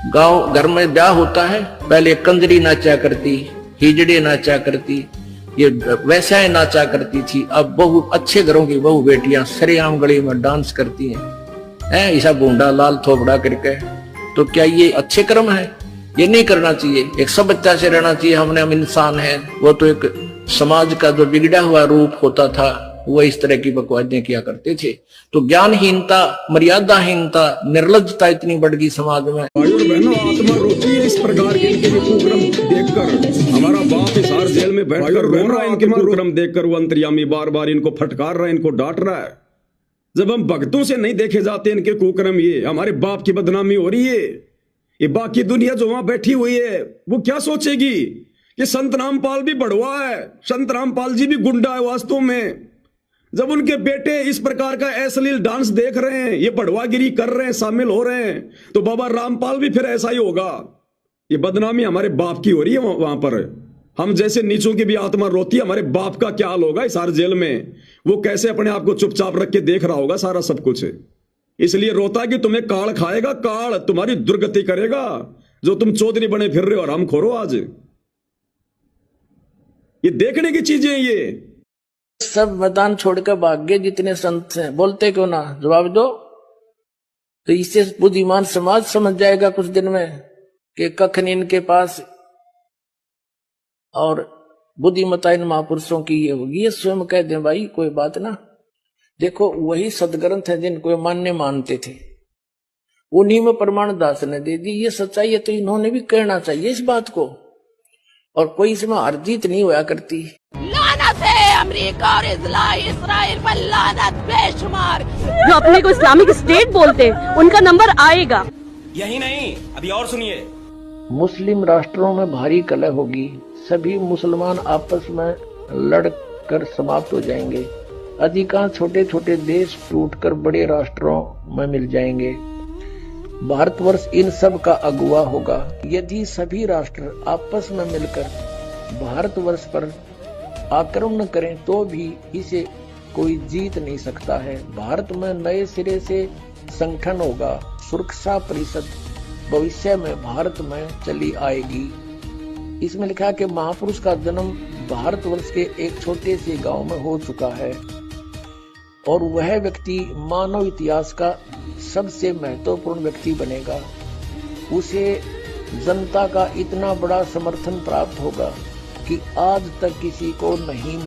गांव घर में ब्याह होता है, पहले कंजरी नाचा करती, हिजड़े नाचा करती, ये वैसाएं नाचा करती थी। अब बहु अच्छे घरों की बहु बेटियां सरेआम गली में डांस करती हैं, ऐसा बूंदा लाल थोपड़ा करके। तो क्या ये अच्छे कर्म है? ये नहीं करना चाहिए। एक सब बच्चा से रहना चाहिए, हम इंसान हैं। वो तो एक समाज का जो बिगड़ा हुआ रूप होता था, वो इस तरह की बकवादें किया करते थे। तो ज्ञानहीनता, मर्यादाहीनता, निर्लज्जता इतनी बढ़ गई समाज में। बहनों, आत्मा रोती है इस प्रकार के इनके कुकर्म देखकर। हमारा बाप इस हार जेल में बैठकर रो रहा है इनके कुकर्म देखकर। वो अंतर्यामी बार बार इनको फटकार रहा है, इनको डांट रहा है। जब हम भक्तों से नहीं देखे जाते इनके कुकर्म, ये हमारे बाप की बदनामी हो रही है। ये बाकी दुनिया जो वहां बैठी हुई है वो क्या सोचेगी कि संत रामपाल भी बड़वा है, संत रामपाल जी भी गुंडा है वास्तव में। जब उनके बेटे इस प्रकार का अश्लील डांस देख रहे हैं, ये बढ़वागिरी कर रहे हैं, शामिल हो रहे हैं, तो बाबा रामपाल भी फिर ऐसा ही होगा। ये बदनामी हमारे बाप की हो रही है वहां पर। हम जैसे नीचों की भी आत्मा रोती है, हमारे बाप का क्या हाल होगा इस हर जेल में। वो कैसे अपने आप को चुपचाप रख के देख रहा होगा सारा सब कुछ। इसलिए रोता है कि तुम्हें काल खाएगा, काल तुम्हारी दुर्गति करेगा, जो तुम चौधरी बने फिर रहे हो और हम खोरो। आज ये देखने की चीजें, ये सब मैदान छोड़कर भाग गए जितने संत हैं। बोलते क्यों ना, जवाब दो। तो इससे बुद्धिमान समाज समझ जाएगा कुछ दिन में कि कख नहीं इनके पास, और बुद्धिमता इन महापुरुषों की ये होगी। ये स्वयं कह दें भाई, कोई बात ना। देखो वही सदग्रंथ है जिनको मानने मानते थे, उन्हीं में प्रमाण दास ने दे दी। ये सच्चाई है तो इन्होंने भी कहना चाहिए इस बात को, और कोई इसमें हार जीत नहीं होया करती। लानत है अमेरिका और इस्राइल पर, लानत बेशुमार। जो अपने को इस्लामिक स्टेट बोलते हैं उनका नंबर आएगा। यही नहीं, अभी और सुनिए। मुस्लिम राष्ट्रों में भारी कलह होगी, सभी मुसलमान आपस में लड़कर समाप्त हो जाएंगे। अधिकांश छोटे छोटे देश टूटकर बड़े राष्ट्रों में मिल जाएंगे। भारतवर्ष इन सब का अगुवा होगा। यदि सभी राष्ट्र आपस में मिलकर भारतवर्ष पर आक्रमण करें तो भी इसे कोई जीत नहीं सकता है। भारत में नए सिरे से संगठन होगा। सुरक्षा परिषद भविष्य में भारत में चली आएगी। इसमें लिखा कि महापुरुष का जन्म भारतवर्ष के एक छोटे से गांव में हो चुका है, और वह व्यक्ति मानव इतिहास का सबसे महत्वपूर्ण व्यक्ति बनेगा। उसे जनता का इतना बड़ा समर्थन प्राप्त होगा कि आज तक किसी को नहीं